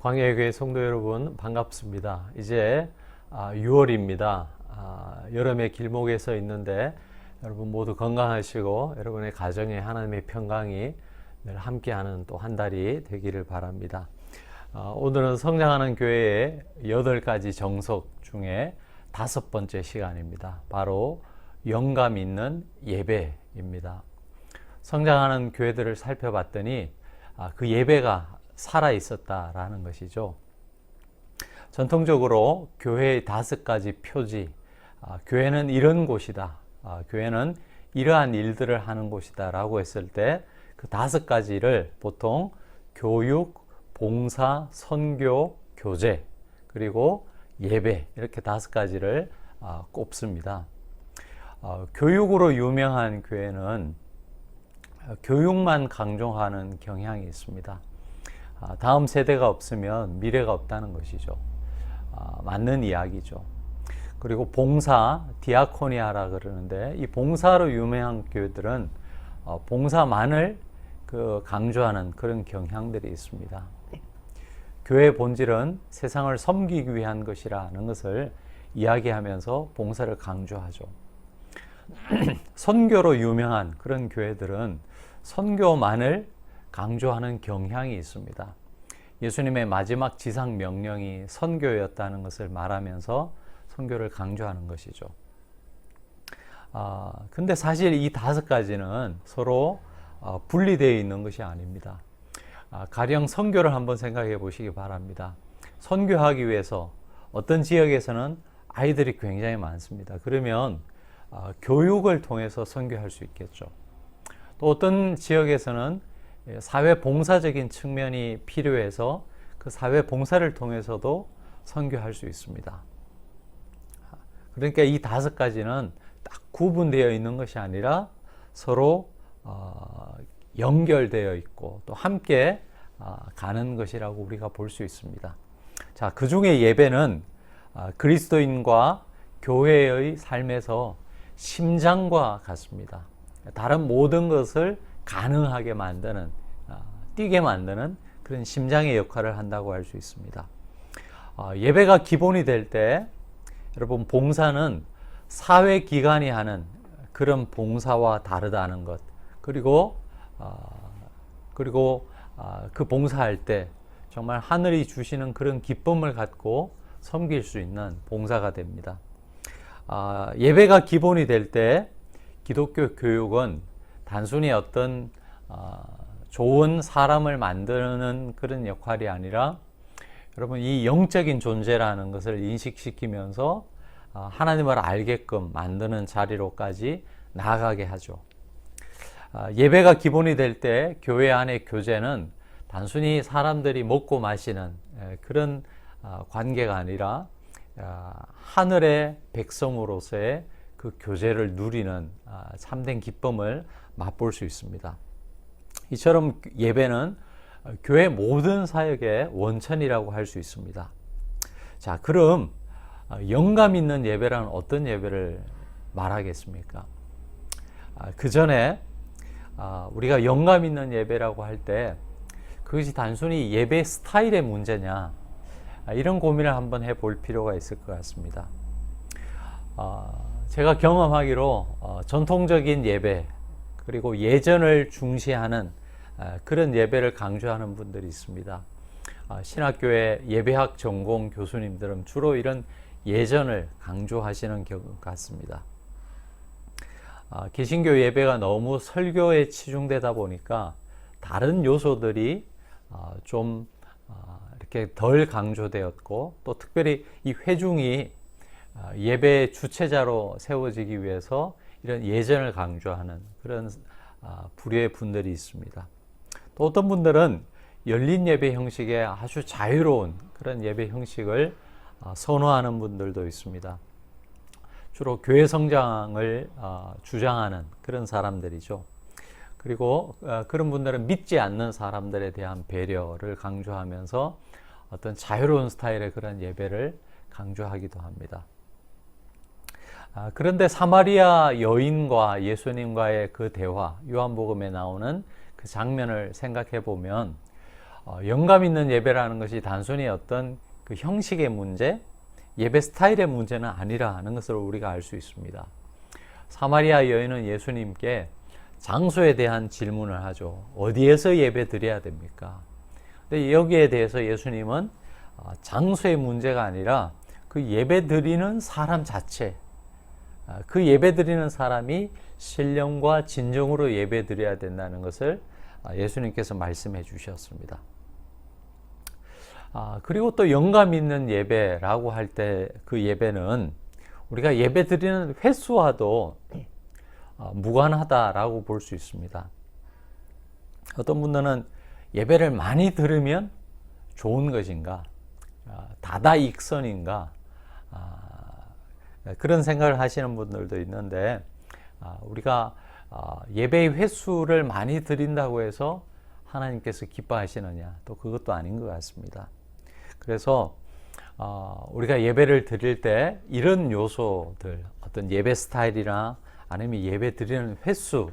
광야의 교회 성도 여러분 반갑습니다. 이제 6월입니다. 여름의 길목에 서 있는데 여러분 모두 건강하시고 여러분의 가정에 하나님의 평강이 늘 함께하는 또 한 달이 되기를 바랍니다. 오늘은 성장하는 교회의 8가지 정석 중에 5번째 시간입니다. 바로 영감 있는 예배입니다. 성장하는 교회들을 살펴봤더니 그 예배가 살아 있었다라는 것이죠. 전통적으로 교회의 5가지 표지, 교회는 이런 곳이다, 교회는 이러한 일들을 하는 곳이다 라고 했을 때 그 5가지를 보통 교육, 봉사, 선교, 교제, 그리고 예배, 이렇게 5가지를 꼽습니다. 교육으로 유명한 교회는 교육만 강조하는 경향이 있습니다. 다음 세대가 없으면 미래가 없다는 것이죠. 맞는 이야기죠. 그리고 봉사, 디아코니아라 그러는데 이 봉사로 유명한 교회들은 봉사만을 강조하는 그런 경향들이 있습니다. 교회의 본질은 세상을 섬기기 위한 것이라는 것을 이야기하면서 봉사를 강조하죠. 선교로 유명한 그런 교회들은 선교만을 강조하는 경향이 있습니다. 예수님의 마지막 지상 명령이 선교였다는 것을 말하면서 선교를 강조하는 것이죠. 근데 사실 이 5가지는 서로 분리되어 있는 것이 아닙니다. 가령 선교를 한번 생각해 보시기 바랍니다. 선교하기 위해서 어떤 지역에서는 아이들이 굉장히 많습니다. 그러면 교육을 통해서 선교할 수 있겠죠. 또 어떤 지역에서는 사회 봉사적인 측면이 필요해서 그 사회 봉사를 통해서도 선교할 수 있습니다. 그러니까 이 5가지는 딱 구분되어 있는 것이 아니라 서로 연결되어 있고 또 함께 가는 것이라고 우리가 볼 수 있습니다. 자, 그 중에 예배는 그리스도인과 교회의 삶에서 심장과 같습니다. 다른 모든 것을 가능하게 만드는, 뛰게 만드는 그런 심장의 역할을 한다고 할 수 있습니다. 예배가 기본이 될 때 여러분 봉사는 사회기관이 하는 그런 봉사와 다르다는 것, 그리고 그 봉사할 때 정말 하늘이 주시는 그런 기쁨을 갖고 섬길 수 있는 봉사가 됩니다. 예배가 기본이 될 때 기독교 교육은 단순히 어떤 좋은 사람을 만드는 그런 역할이 아니라 여러분 이 영적인 존재라는 것을 인식시키면서 하나님을 알게끔 만드는 자리로까지 나아가게 하죠. 예배가 기본이 될 때 교회 안의 교제는 단순히 사람들이 먹고 마시는 그런 관계가 아니라 하늘의 백성으로서의 그 교제를 누리는 참된 기쁨을 맛볼 수 있습니다. 이처럼 예배는 교회 모든 사역의 원천이라고 할 수 있습니다. 자, 그럼 영감 있는 예배란 어떤 예배를 말하겠습니까? 그 전에 우리가 영감 있는 예배라고 할 때 그것이 단순히 예배 스타일의 문제냐, 이런 고민을 한번 해볼 필요가 있을 것 같습니다. 제가 경험하기로 전통적인 예배, 그리고 예전을 중시하는 그런 예배를 강조하는 분들이 있습니다. 신학교의 예배학 전공 교수님들은 주로 이런 예전을 강조하시는 것 같습니다. 개신교 예배가 너무 설교에 치중되다 보니까 다른 요소들이 좀 이렇게 덜 강조되었고, 또 특별히 이 회중이 예배의 주체자로 세워지기 위해서 이런 예전을 강조하는 그런 부류의 분들이 있습니다. 또 어떤 분들은 열린 예배 형식의 아주 자유로운 그런 예배 형식을 선호하는 분들도 있습니다. 주로 교회 성장을 주장하는 그런 사람들이죠. 그리고 그런 분들은 믿지 않는 사람들에 대한 배려를 강조하면서 어떤 자유로운 스타일의 그런 예배를 강조하기도 합니다. 그런데 사마리아 여인과 예수님과의 그 대화, 요한복음에 나오는 그 장면을 생각해 보면 영감 있는 예배라는 것이 단순히 어떤 그 형식의 문제, 예배 스타일의 문제는 아니라는 것을 우리가 알 수 있습니다. 사마리아 여인은 예수님께 장소에 대한 질문을 하죠. 어디에서 예배 드려야 됩니까? 근데 여기에 대해서 예수님은 장소의 문제가 아니라 그 예배 드리는 사람 자체, 그 예배 드리는 사람이 신령과 진정으로 예배 드려야 된다는 것을 예수님께서 말씀해 주셨습니다. 그리고 또 영감 있는 예배라고 할 때 그 예배는 우리가 예배 드리는 횟수와도 무관하다라고 볼 수 있습니다. 어떤 분들은 예배를 많이 들으면 좋은 것인가, 다다익선인가, 그런 생각을 하시는 분들도 있는데, 우리가 예배의 횟수를 많이 드린다고 해서 하나님께서 기뻐하시느냐, 또 그것도 아닌 것 같습니다. 그래서 우리가 예배를 드릴 때 이런 요소들, 어떤 예배 스타일이나 아니면 예배 드리는 횟수에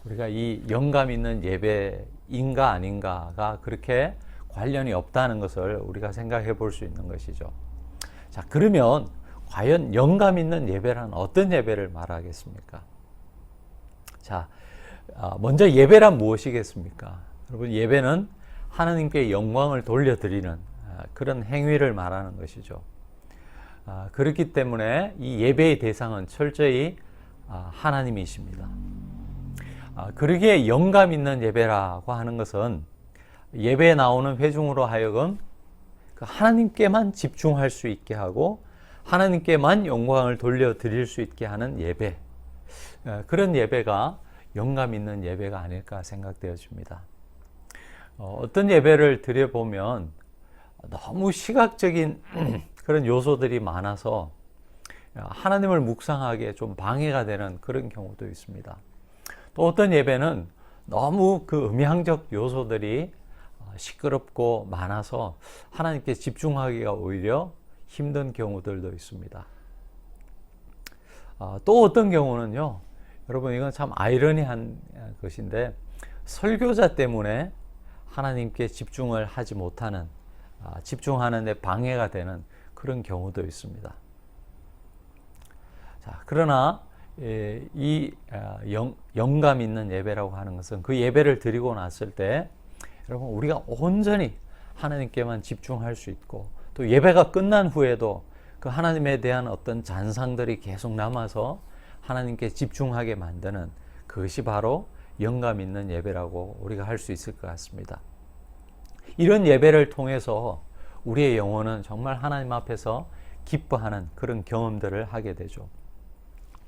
우리가 이 영감 있는 예배인가 아닌가가 그렇게 관련이 없다는 것을 우리가 생각해 볼 수 있는 것이죠. 자, 그러면 과연 영감 있는 예배란 어떤 예배를 말하겠습니까? 자, 먼저 예배란 무엇이겠습니까? 여러분, 예배는 하나님께 영광을 돌려드리는 그런 행위를 말하는 것이죠. 그렇기 때문에 이 예배의 대상은 철저히 하나님이십니다. 그러기에 영감 있는 예배라고 하는 것은 예배에 나오는 회중으로 하여금 하나님께만 집중할 수 있게 하고 하나님께만 영광을 돌려드릴 수 있게 하는 예배, 그런 예배가 영감 있는 예배가 아닐까 생각되어집니다. 어떤 예배를 드려보면 너무 시각적인 그런 요소들이 많아서 하나님을 묵상하기에 좀 방해가 되는 그런 경우도 있습니다. 또 어떤 예배는 너무 그 음향적 요소들이 시끄럽고 많아서 하나님께 집중하기가 오히려 힘든 경우들도 있습니다. 또 어떤 경우는요, 여러분, 이건 참 아이러니한 것인데 설교자 때문에 하나님께 집중을 하지 못하는, 집중하는 데 방해가 되는 그런 경우도 있습니다. 자, 그러나 이 영감 있는 예배라고 하는 것은 그 예배를 드리고 났을 때 여러분, 우리가 온전히 하나님께만 집중할 수 있고 또 예배가 끝난 후에도 그 하나님에 대한 어떤 잔상들이 계속 남아서 하나님께 집중하게 만드는, 그것이 바로 영감 있는 예배라고 우리가 할 수 있을 것 같습니다. 이런 예배를 통해서 우리의 영혼은 정말 하나님 앞에서 기뻐하는 그런 경험들을 하게 되죠.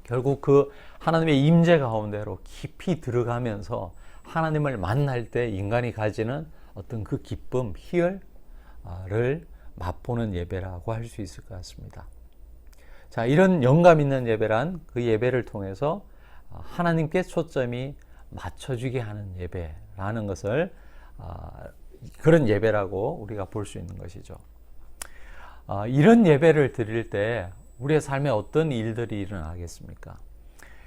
결국 그 하나님의 임재 가운데로 깊이 들어가면서 하나님을 만날 때 인간이 가지는 어떤 그 기쁨, 희열을 맛보는 예배라고 할 수 있을 것 같습니다. 자, 이런 영감 있는 예배란 그 예배를 통해서 하나님께 초점이 맞춰지게 하는 예배라는 것을 그런 예배라고 우리가 볼 수 있는 것이죠. 이런 예배를 드릴 때 우리의 삶에 어떤 일들이 일어나겠습니까?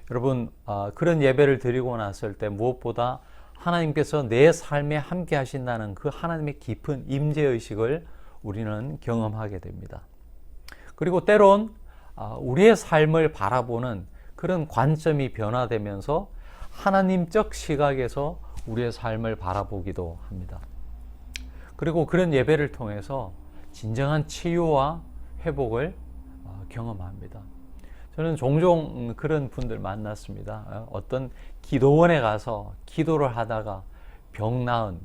여러분, 그런 예배를 드리고 났을 때 무엇보다 하나님께서 내 삶에 함께 하신다는 그 하나님의 깊은 임재의식을 우리는 경험하게 됩니다. 그리고 때론 우리의 삶을 바라보는 그런 관점이 변화되면서 하나님적 시각에서 우리의 삶을 바라보기도 합니다. 그리고 그런 예배를 통해서 진정한 치유와 회복을 경험합니다. 저는 종종 그런 분들 만났습니다. 어떤 기도원에 가서 기도를 하다가 병 나은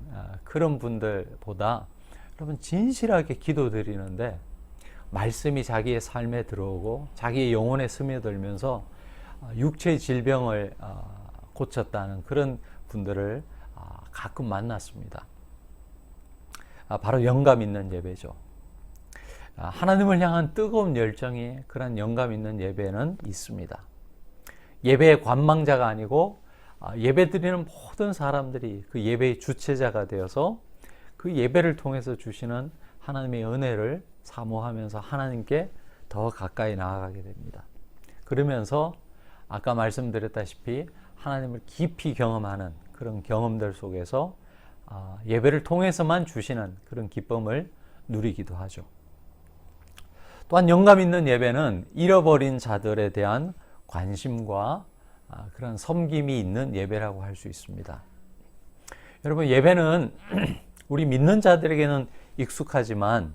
그런 분들보다 여러분 진실하게 기도드리는데 말씀이 자기의 삶에 들어오고 자기의 영혼에 스며들면서 육체의 질병을 고쳤다는 그런 분들을 가끔 만났습니다. 바로 영감 있는 예배죠. 하나님을 향한 뜨거운 열정이 그런 영감 있는 예배는 있습니다. 예배의 관망자가 아니고 예배 드리는 모든 사람들이 그 예배의 주체자가 되어서 그 예배를 통해서 주시는 하나님의 은혜를 사모하면서 하나님께 더 가까이 나아가게 됩니다. 그러면서 아까 말씀드렸다시피 하나님을 깊이 경험하는 그런 경험들 속에서 예배를 통해서만 주시는 그런 기쁨을 누리기도 하죠. 또한 영감 있는 예배는 잃어버린 자들에 대한 관심과 그런 섬김이 있는 예배라고 할 수 있습니다. 여러분, 예배는 우리 믿는 자들에게는 익숙하지만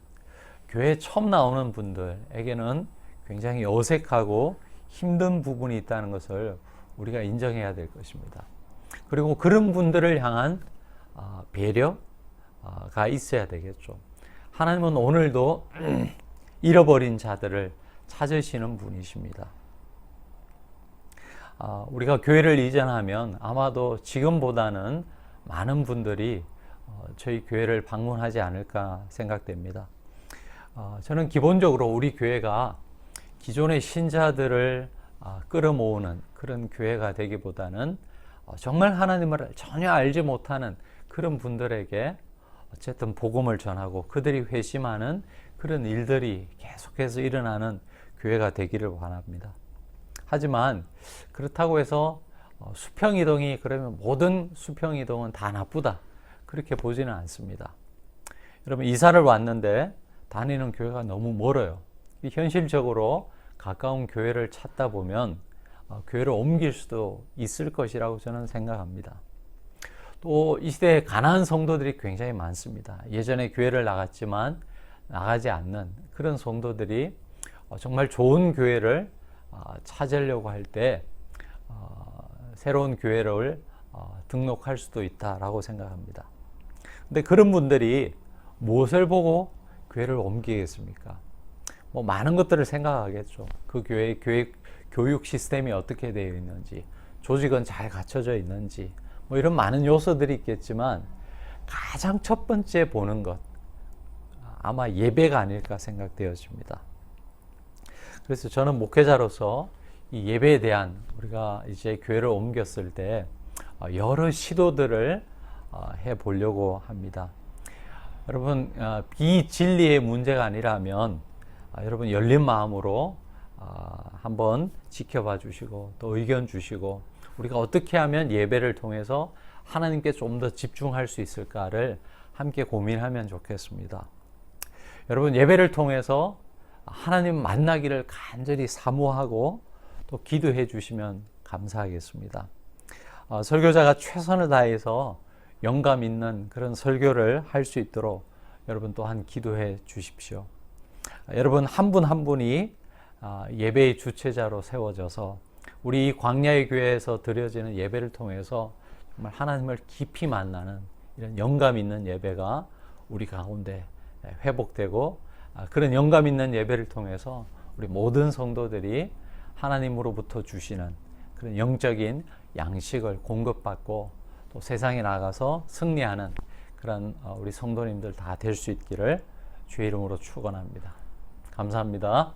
교회에 처음 나오는 분들에게는 굉장히 어색하고 힘든 부분이 있다는 것을 우리가 인정해야 될 것입니다. 그리고 그런 분들을 향한 배려가 있어야 되겠죠. 하나님은 오늘도 잃어버린 자들을 찾으시는 분이십니다. 우리가 교회를 이전하면 아마도 지금보다는 많은 분들이 저희 교회를 방문하지 않을까 생각됩니다. 저는 기본적으로 우리 교회가 기존의 신자들을 끌어모으는 그런 교회가 되기보다는 정말 하나님을 전혀 알지 못하는 그런 분들에게 어쨌든 복음을 전하고 그들이 회심하는 그런 일들이 계속해서 일어나는 교회가 되기를 원합니다. 하지만 그렇다고 해서 수평이동이 그러면 모든 수평이동은 다 나쁘다, 그렇게 보지는 않습니다. 여러분, 이사를 왔는데 다니는 교회가 너무 멀어요. 현실적으로 가까운 교회를 찾다 보면 교회를 옮길 수도 있을 것이라고 저는 생각합니다. 또 이 시대에 가난한 성도들이 굉장히 많습니다. 예전에 교회를 나갔지만 나가지 않는 그런 성도들이 정말 좋은 교회를 찾으려고 할 때 새로운 교회를 등록할 수도 있다라고 생각합니다. 근데 그런 분들이 무엇을 보고 교회를 옮기겠습니까? 뭐 많은 것들을 생각하겠죠. 그 교회의 교육 시스템이 어떻게 되어 있는지, 조직은 잘 갖춰져 있는지, 뭐 이런 많은 요소들이 있겠지만 가장 첫 번째 보는 것, 아마 예배가 아닐까 생각되어집니다. 그래서 저는 목회자로서 이 예배에 대한, 우리가 이제 교회를 옮겼을 때 여러 시도들을 해 보려고 합니다. 여러분, 비진리의 문제가 아니라면 여러분 열린 마음으로 한번 지켜봐 주시고 또 의견 주시고, 우리가 어떻게 하면 예배를 통해서 하나님께 좀 더 집중할 수 있을까를 함께 고민하면 좋겠습니다. 여러분, 예배를 통해서 하나님 만나기를 간절히 사모하고 또 기도해 주시면 감사하겠습니다. 설교자가 최선을 다해서 영감 있는 그런 설교를 할 수 있도록 여러분 또한 기도해 주십시오. 여러분, 한 분 한 분이 예배의 주체자로 세워져서 우리 광야의 교회에서 드려지는 예배를 통해서 정말 하나님을 깊이 만나는 이런 영감 있는 예배가 우리 가운데 회복되고, 그런 영감 있는 예배를 통해서 우리 모든 성도들이 하나님으로부터 주시는 그런 영적인 양식을 공급받고 또 세상에 나가서 승리하는 그런 우리 성도님들 다 될 수 있기를 주의 이름으로 축원합니다. 감사합니다.